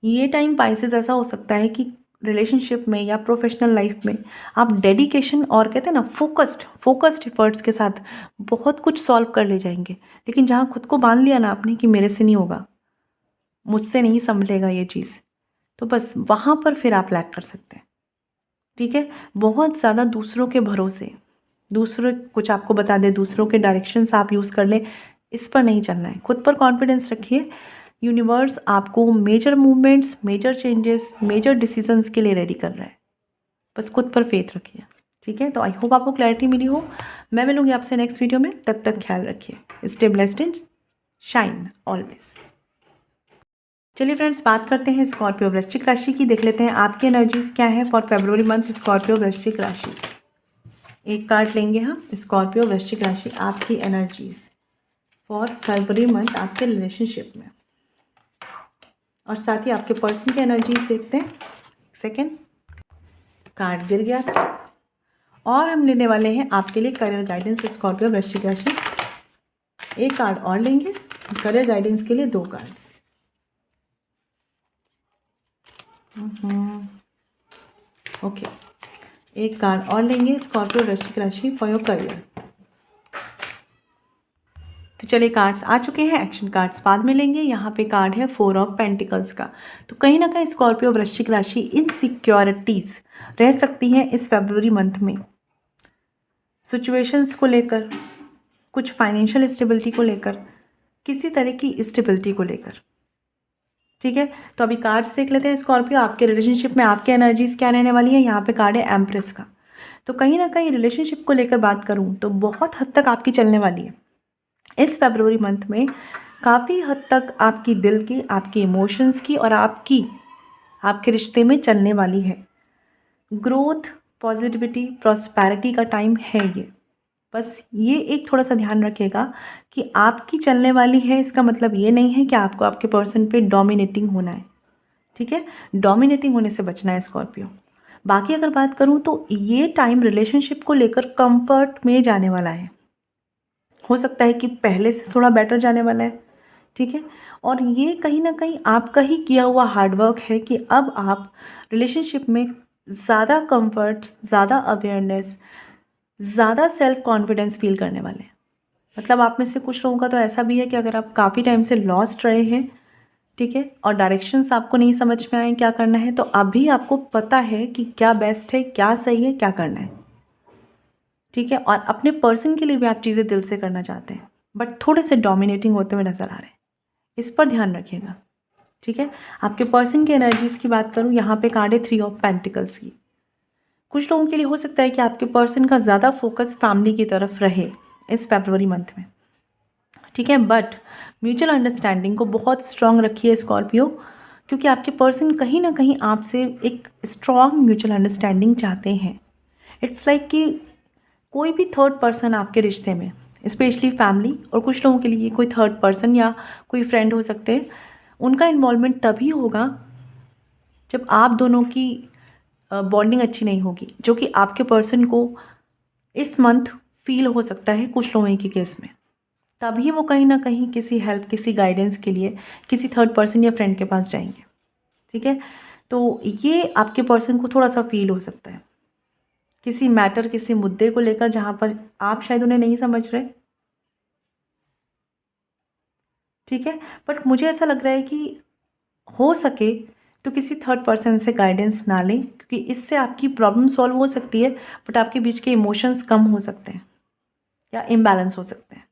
ये टाइम पाइसेस ऐसा हो सकता है कि रिलेशनशिप में या प्रोफेशनल लाइफ में आप डेडिकेशन और कहते हैं ना फोकस्ड एफर्ट्स के साथ बहुत कुछ सॉल्व कर ले जाएंगे, लेकिन जहाँ खुद को बांध लिया ना आपने कि मेरे से नहीं होगा, मुझसे नहीं संभलेगा ये चीज़, तो बस वहाँ पर फिर आप लैक कर सकते हैं, ठीक है। बहुत ज़्यादा दूसरों के भरोसे, दूसरे कुछ आपको बता दे, दूसरों के डायरेक्शंस आप यूज़ कर लें, इस पर नहीं चलना है। खुद पर कॉन्फिडेंस रखिए। यूनिवर्स आपको major movements, major changes, major decisions के लिए रेडी कर रहा है, बस खुद पर फेथ रखिए, ठीक है। तो आई होप आपको क्लैरिटी मिली हो। मैं मिलूंगी आपसे नेक्स्ट वीडियो में, तब तक ख्याल रखिए। Stay blessed and shine always. चलिए फ्रेंड्स, बात करते हैं स्कॉर्पियो वृश्चिक राशि की। देख लेते हैं आपकी एनर्जीज क्या है फॉर फरवरी मंथ स्कॉर्पियो वृश्चिक राशि। एक कार्ड लेंगे हम, स्कॉर्पियो वृश्चिक राशि, आपकी एनर्जीज फॉर फरवरी मंथ आपके रिलेशनशिप में, और साथ ही आपके पर्सन की एनर्जीज देखते हैं। सेकेंड कार्ड गिर गया था, और हम लेने वाले हैं आपके लिए करियर गाइडेंस स्कॉर्पियो वृश्चिक राशि एक कार्ड और लेंगे करियर गाइडेंस के लिए, 2 कार्ड्स। ओके, एक कार्ड और लेंगे स्कॉर्पियो वृश्चिक राशि फॉर योर करियर। तो चलिए कार्ड्स आ चुके हैं, एक्शन कार्ड्स बाद में लेंगे। यहाँ पे कार्ड है 4 ऑफ पेंटिकल्स का। तो कहीं ना कहीं स्कॉर्पियो वृश्चिक राशि इनसिक्योरिटीज़ रह सकती हैं इस फरवरी मंथ में, सिचुएशंस को लेकर, कुछ फाइनेंशियल स्टेबिलिटी को लेकर, किसी तरह की स्टेबिलिटी को लेकर। ठीक है, तो अभी कार्ड्स देख लेते हैं स्कॉर्पियो, आपके रिलेशनशिप में आपकी एनर्जीज क्या रहने वाली है। यहाँ पे कार्ड है एम्प्रेस का। तो कहीं ना कहीं रिलेशनशिप को लेकर बात करूँ तो बहुत हद तक आपकी चलने वाली है इस फरवरी मंथ में। काफ़ी हद तक आपकी दिल की, आपकी इमोशंस की और आपके रिश्ते में चलने वाली है ग्रोथ, पॉजिटिविटी, प्रॉस्पेरिटी का टाइम है ये। बस ये एक थोड़ा सा ध्यान रखिएगा कि आपकी चलने वाली है, इसका मतलब ये नहीं है कि आपको आपके पर्सन पे डोमिनेटिंग होना है। ठीक है, डोमिनेटिंग होने से बचना है स्कॉर्पियो। बाकी अगर बात करूँ तो ये टाइम रिलेशनशिप को लेकर कंफर्ट में जाने वाला है। हो सकता है कि पहले से थोड़ा बेटर जाने वाला है। ठीक है, और ये कहीं ना कहीं आपका ही किया हुआ हार्डवर्क है कि अब आप रिलेशनशिप में ज़्यादा कंफर्ट, ज़्यादा अवेयरनेस, ज़्यादा सेल्फ कॉन्फिडेंस फील करने वाले हैं। मतलब आप में से कुछ लोगों का तो ऐसा भी है कि अगर आप काफ़ी टाइम से लॉस्ट रहे हैं, ठीक है, और डायरेक्शंस आपको नहीं समझ में आए क्या करना है, तो अभी आपको पता है कि क्या बेस्ट है, क्या सही है, क्या करना है। ठीक है, और अपने पर्सन के लिए भी आप चीज़ें दिल से करना चाहते हैं, बट थोड़े से डोमिनेटिंग होते हुए नज़र आ रहे हैं। इस पर ध्यान रखिएगा। ठीक है, आपके पर्सन की एनर्जीज़ की बात करूँ, यहाँ पे कार्ड है 3 ऑफ पेंटिकल्स की। कुछ लोगों के लिए हो सकता है कि आपके पर्सन का ज़्यादा फोकस फैमिली की तरफ रहे इस फरवरी मंथ में। ठीक है, बट म्यूचुअल अंडरस्टैंडिंग को बहुत स्ट्रांग रखिए स्कॉर्पियो, क्योंकि आपके पर्सन कहीं ना कहीं आपसे एक स्ट्रांग म्यूचुअल अंडरस्टैंडिंग चाहते हैं। इट्स लाइक कि कोई भी थर्ड पर्सन आपके रिश्ते में, स्पेशली फैमिली, और कुछ लोगों के लिए कोई थर्ड पर्सन या कोई फ्रेंड हो सकते हैं, उनका इन्वॉल्वमेंट तभी होगा जब आप दोनों की बॉन्डिंग अच्छी नहीं होगी, जो कि आपके पर्सन को इस मंथ फील हो सकता है कुछ लोगों के केस में। तभी वो कहीं ना कहीं किसी हेल्प, किसी गाइडेंस के लिए किसी थर्ड पर्सन या फ्रेंड के पास जाएंगे। ठीक है, तो ये आपके पर्सन को थोड़ा सा फील हो सकता है किसी मैटर, किसी मुद्दे को लेकर, जहाँ पर आप शायद उन्हें नहीं समझ रहे। ठीक है, बट मुझे ऐसा लग रहा है कि हो सके तो किसी थर्ड पर्सन से गाइडेंस ना लें, क्योंकि इससे आपकी प्रॉब्लम सॉल्व हो सकती है, बट आपके बीच के इमोशंस कम हो सकते हैं या इम्बैलेंस हो सकते हैं।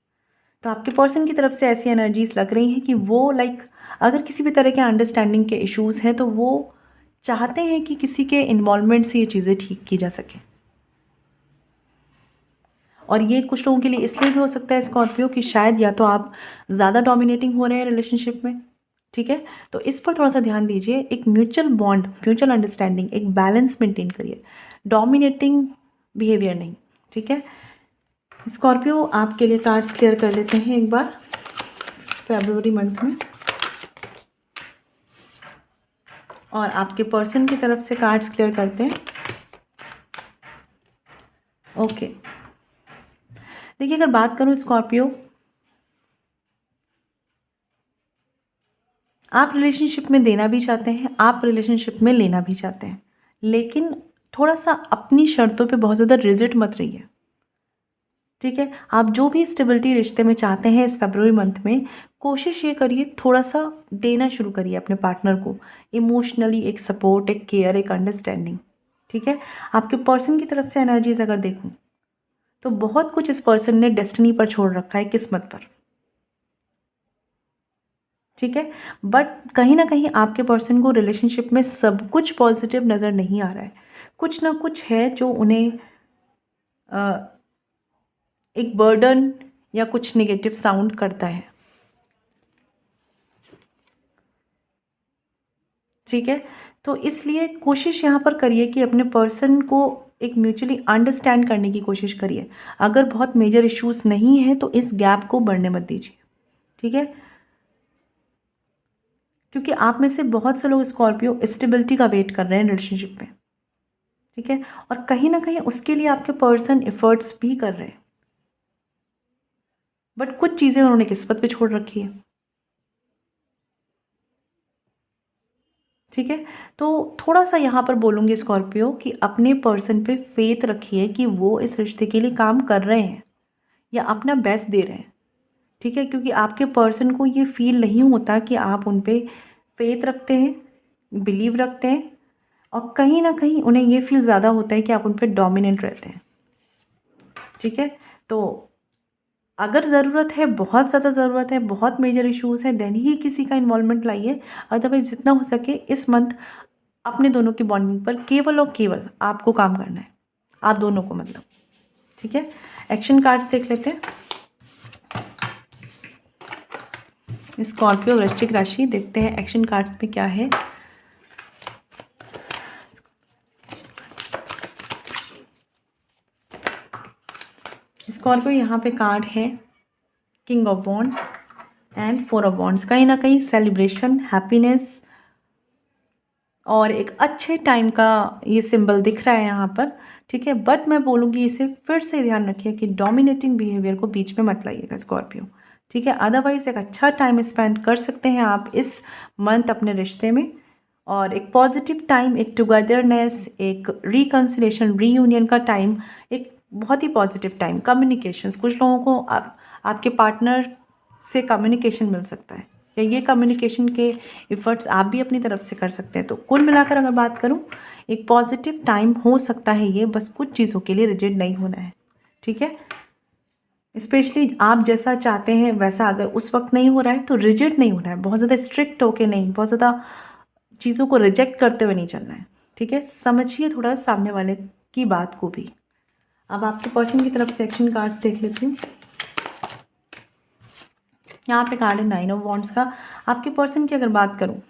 तो आपके पर्सन की तरफ से ऐसी एनर्जीज लग रही हैं कि वो अगर किसी भी तरह के अंडरस्टैंडिंग के इश्यूज़ हैं तो वो चाहते हैं कि किसी के इन्वॉल्वमेंट से ये चीज़ें ठीक की जा सकें। और ये कुछ लोगों के लिए इसलिए भी हो सकता है स्कॉर्पियो कि शायद या तो आप ज़्यादा डोमिनेटिंग हो रहे हैं रिलेशनशिप में। ठीक है, तो इस पर थोड़ा सा ध्यान दीजिए। एक म्यूचुअल बॉन्ड, म्यूचुअल अंडरस्टैंडिंग, एक बैलेंस मेंटेन करिए, डोमिनेटिंग बिहेवियर नहीं। ठीक है, स्कॉर्पियो आपके लिए कार्ड्स क्लियर कर लेते हैं एक बार फरवरी मंथ में, और आपके पर्सन की तरफ से कार्ड्स क्लियर करते हैं। ओके, देखिए अगर बात करूं स्कॉर्पियो, आप रिलेशनशिप में देना भी चाहते हैं, आप रिलेशनशिप में लेना भी चाहते हैं, लेकिन थोड़ा सा अपनी शर्तों पे बहुत ज़्यादा रिजिड मत रहिए। ठीक है, आप जो भी स्टेबिलिटी रिश्ते में चाहते हैं इस फरवरी मंथ में, कोशिश ये करिए थोड़ा सा देना शुरू करिए अपने पार्टनर को इमोशनली, एक सपोर्ट, एक केयर, एक अंडरस्टैंडिंग। ठीक है, आपके पर्सन की तरफ से एनर्जीज अगर देखूं तो बहुत कुछ इस पर्सन ने डेस्टिनी पर छोड़ रखा है, किस्मत पर। ठीक है, बट कहीं ना कहीं आपके पर्सन को रिलेशनशिप में सब कुछ पॉजिटिव नज़र नहीं आ रहा है। कुछ ना कुछ है जो उन्हें एक बर्डन या कुछ नेगेटिव साउंड करता है। ठीक है, तो इसलिए कोशिश यहाँ पर करिए कि अपने पर्सन को एक म्यूचुअली अंडरस्टैंड करने की कोशिश करिए। अगर बहुत मेजर इश्यूज नहीं है तो इस गैप को बढ़ने मत दीजिए। ठीक है, क्योंकि आप में से बहुत से लोग स्कॉर्पियो स्टेबिलिटी का वेट कर रहे हैं रिलेशनशिप में। ठीक है, और कहीं ना कहीं उसके लिए आपके पर्सन एफर्ट्स भी कर रहे हैं। बट कुछ चीज़ें उन्होंने किस्मत पे छोड़ रखी है। ठीक है, तो थोड़ा सा यहाँ पर बोलूँगी स्कॉर्पियो कि अपने पर्सन पे फेथ रखिए कि वो इस रिश्ते के लिए काम कर रहे हैं या अपना बेस्ट दे रहे हैं। ठीक है, क्योंकि आपके पर्सन को ये फील नहीं होता कि आप उन पे फेथ रखते हैं, बिलीव रखते हैं, और कहीं ना कहीं उन्हें ये फील ज़्यादा होता है कि आप उन पे डोमिनेंट रहते हैं। ठीक है, तो अगर ज़रूरत है, बहुत ज़्यादा ज़रूरत है, बहुत मेजर इश्यूज़ हैं, देन ही किसी का इन्वॉल्वमेंट लाइए। अदरवाइज़ जितना हो सके इस मंथ अपने दोनों की बॉन्डिंग पर केवल और केवल आपको काम करना है, आप दोनों को मतलब। ठीक है, एक्शन कार्ड्स देख लेते हैं। स्कॉर्पियो वृश्चिक राशि, देखते हैं एक्शन कार्ड्स में क्या है। स्कॉर्पियो यहाँ पे कार्ड है king of wands and four of wands. कहीं ना कहीं सेलिब्रेशन, हैप्पीनेस और एक अच्छे टाइम का ये सिंबल दिख रहा है यहाँ पर। ठीक है, बट मैं बोलूँगी इसे फिर से ध्यान रखिए कि डोमिनेटिंग बिहेवियर को बीच में मत लाइएगा स्कॉर्पियो। ठीक है, अदरवाइज़ एक अच्छा टाइम स्पेंड कर सकते हैं आप इस मंथ अपने रिश्ते में, और एक पॉजिटिव टाइम, एक टुगेदरनेस, एक रिकन्सिलेशन, रीयूनियन का टाइम, एक बहुत ही पॉजिटिव टाइम। कम्युनिकेशंस, कुछ लोगों को आपके पार्टनर से कम्युनिकेशन मिल सकता है, या ये कम्युनिकेशन के एफर्ट्स आप भी अपनी तरफ से कर सकते हैं। तो कुल मिलाकर अगर बात करूं, एक पॉजिटिव टाइम हो सकता है ये, बस कुछ चीज़ों के लिए रिजिड नहीं होना है। ठीक है, स्पेशली आप जैसा चाहते हैं वैसा अगर उस वक्त नहीं हो रहा है तो रिजिड नहीं होना है, बहुत ज़्यादा स्ट्रिक्ट होके नहीं, बहुत ज़्यादा चीज़ों को रिजेक्ट करते हुए नहीं चलना है। ठीक है, समझिए थोड़ा सामने वाले की बात को भी। अब आपके पर्सन की तरफ से एक्शन कार्ड्स देख लेती हूँ। यहाँ पे कार्ड है नाइन ऑफ वॉन्ड्स का। आपके पर्सन की अगर बात करूँ,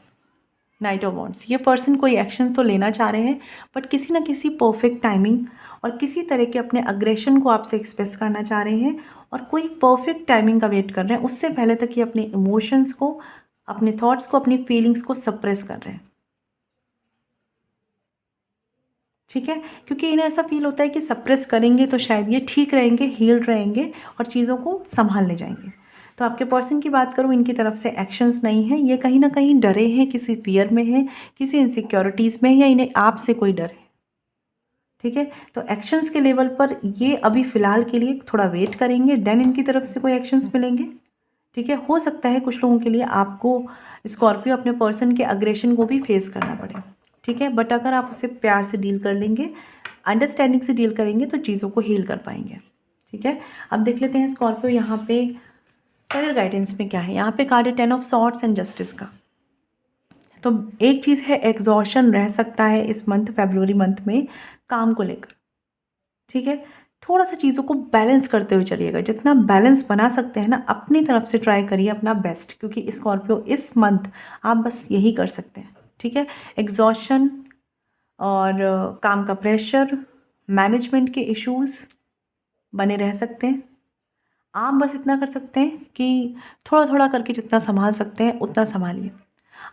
नाइट ऑफ वॉन्ड्स, ये पर्सन कोई एक्शन तो लेना चाह रहे हैं, बट किसी ना किसी परफेक्ट टाइमिंग और किसी तरह के अपने अग्रेशन को आपसे एक्सप्रेस करना चाह रहे हैं, और कोई परफेक्ट टाइमिंग का वेट कर रहे हैं। उससे पहले तक ये अपने इमोशंस को, अपने थॉट्स को, अपनी फीलिंग्स को सप्रेस कर रहे हैं। ठीक है, क्योंकि इन्हें ऐसा फील होता है कि सप्रेस करेंगे तो शायद ये ठीक रहेंगे, हील्ड रहेंगे और चीज़ों को संभाल ले जाएंगे। तो आपके पर्सन की बात करूँ, इनकी तरफ से एक्शंस नहीं है, ये कहीं ना कहीं डरे हैं, किसी फियर में है, किसी इनसिक्योरिटीज़ में है, या इन्हें आपसे कोई डर है। ठीक है, तो एक्शंस के लेवल पर ये अभी फ़िलहाल के लिए थोड़ा वेट करेंगे, देन इनकी तरफ से कोई एक्शंस मिलेंगे। ठीक है, हो सकता है कुछ लोगों के लिए आपको स्कॉर्पियो अपने पर्सन के अग्रेशन को भी फेस करना पड़े। ठीक है, बट अगर आप उसे प्यार से डील कर लेंगे, अंडरस्टैंडिंग से डील करेंगे, तो चीज़ों को हील कर पाएंगे। ठीक है, अब देख लेते हैं स्कॉर्पियो यहाँ पे करियर गाइडेंस में क्या है। यहाँ पे कार्ड है 10 ऑफ सॉर्ड्स एंड जस्टिस का। तो एक चीज़ है, एग्जॉशन रह सकता है इस मंथ, फरवरी मंथ में, काम को लेकर। ठीक है, थोड़ा सा चीज़ों को बैलेंस करते हुए चलिएगा, जितना बैलेंस बना सकते हैं ना अपनी तरफ से ट्राई करिए अपना बेस्ट, क्योंकि स्कॉर्पियो इस मंथ आप बस यही कर सकते हैं। ठीक है, एग्जॉशन और काम का प्रेशर, मैनेजमेंट के इश्यूज़ बने रह सकते हैं। आप बस इतना कर सकते हैं कि थोड़ा थोड़ा करके जितना संभाल सकते हैं उतना संभालिए।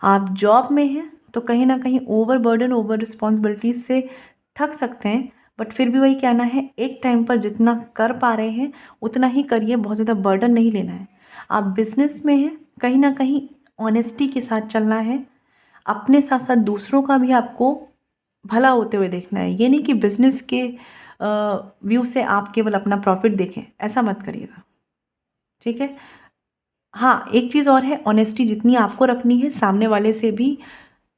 आप जॉब में हैं तो कहीं ना कहीं ओवर बर्डन, ओवर रिस्पॉन्सिबिलिटीज़ से थक सकते हैं, बट फिर भी वही कहना है, एक टाइम पर जितना कर पा रहे हैं उतना ही करिए, बहुत ज़्यादा बर्डन नहीं लेना है। आप बिजनेस में हैं, कहीं ना कहीं ऑनेस्टी के साथ चलना है, अपने साथ साथ दूसरों का भी आपको भला होते हुए देखना है। ये नहीं कि बिजनेस के व्यू से आप केवल अपना प्रॉफिट देखें, ऐसा मत करिएगा। ठीक है, हाँ एक चीज़ और है, ऑनेस्टी जितनी आपको रखनी है, सामने वाले से भी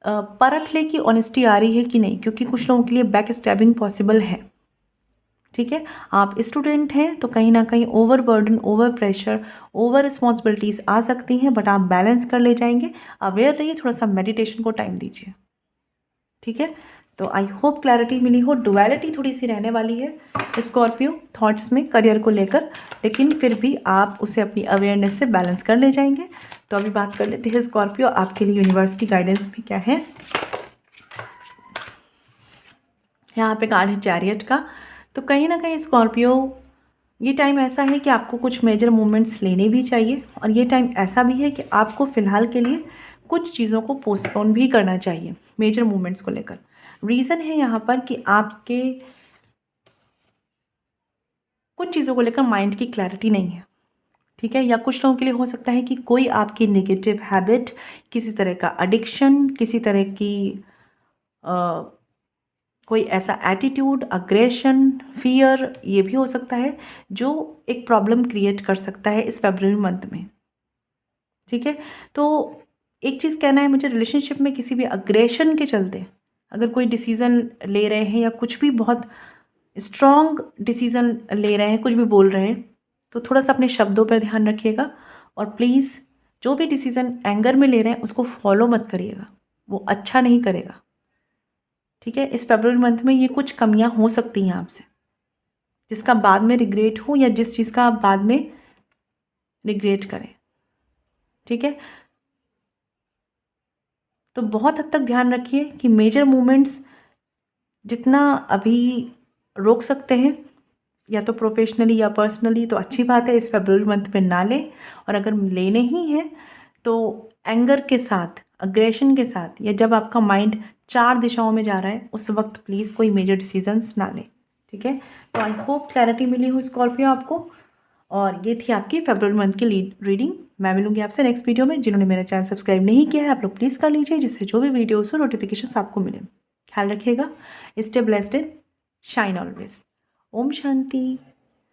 परख ले कि ऑनेस्टी आ रही है कि नहीं, क्योंकि कुछ लोगों के लिए बैक स्टैबिंग पॉसिबल है। ठीक है, आप स्टूडेंट हैं तो कहीं ना कहीं over burden, over pressure, over responsibilities आ सकती हैं, बट आप बैलेंस कर ले जाएंगे। अवेयर रहिए, थोड़ा सा मेडिटेशन को टाइम दीजिए। ठीक है, तो आई होप क्लैरिटी मिली हो। डुअलिटी थोड़ी सी रहने वाली है स्कॉर्पियो थॉट्स में करियर को लेकर, लेकिन फिर भी आप उसे अपनी अवेयरनेस से बैलेंस कर ले जाएंगे। तो अभी बात कर लेते हैं स्कॉर्पियो आपके लिए यूनिवर्स की गाइडेंस भी क्या है। यहाँ पे कार्ड है चैरियट का। तो कहीं ना कहीं स्कॉर्पियो, ये टाइम ऐसा है कि आपको कुछ मेजर मूवमेंट्स लेने भी चाहिए, और ये टाइम ऐसा भी है कि आपको फ़िलहाल के लिए कुछ चीज़ों को पोस्टपोन भी करना चाहिए मेजर मूवमेंट्स को लेकर। रीज़न है यहाँ पर कि आपके कुछ चीज़ों को लेकर माइंड की क्लैरिटी नहीं है। ठीक है। या कुछ लोगों के लिए हो सकता है कि कोई आपकी नेगेटिव हैबिट, किसी तरह का एडिक्शन, किसी तरह की कोई ऐसा एटीट्यूड, अग्रेशन, फियर, ये भी हो सकता है जो एक प्रॉब्लम क्रिएट कर सकता है इस फरवरी मंथ में। ठीक है। तो एक चीज़ कहना है मुझे, रिलेशनशिप में किसी भी अग्रेशन के चलते अगर कोई डिसीज़न ले रहे हैं या कुछ भी बहुत स्ट्रॉन्ग डिसीज़न ले रहे हैं, कुछ भी बोल रहे हैं, तो थोड़ा सा अपने शब्दों पर ध्यान रखिएगा। और प्लीज़ जो भी डिसीज़न एंगर में ले रहे हैं उसको फॉलो मत करिएगा, वो अच्छा नहीं करेगा। ठीक है। इस फरवरी मंथ में ये कुछ कमियां हो सकती हैं आपसे, जिसका बाद में रिग्रेट हो या जिस चीज़ का आप बाद में रिग्रेट करें। ठीक है। तो बहुत हद तक ध्यान रखिए कि मेजर मूवमेंट्स जितना अभी रोक सकते हैं, या तो प्रोफेशनली या पर्सनली, तो अच्छी बात है, इस फरवरी मंथ में ना लें। और अगर लेने ही हैं तो एंगर के साथ, अग्रेशन के साथ, या जब आपका माइंड 4 दिशाओं में जा रहा है उस वक्त प्लीज़ कोई मेजर डिसीजंस ना लें। ठीक है। तो आई होप क्लैरिटी मिली हो स्कॉर्पियो आपको। और ये थी आपकी फरवरी मंथ की रीडिंग। मैं मिलूंगी आपसे नेक्स्ट वीडियो में। जिन्होंने मेरा चैनल सब्सक्राइब नहीं किया है आप लोग प्लीज़ कर लीजिए, जिससे जो भी वीडियोस हो नोटिफिकेशन आपको मिले। ख्याल रखिएगा। Stay blessed and shine always. ओम शांति।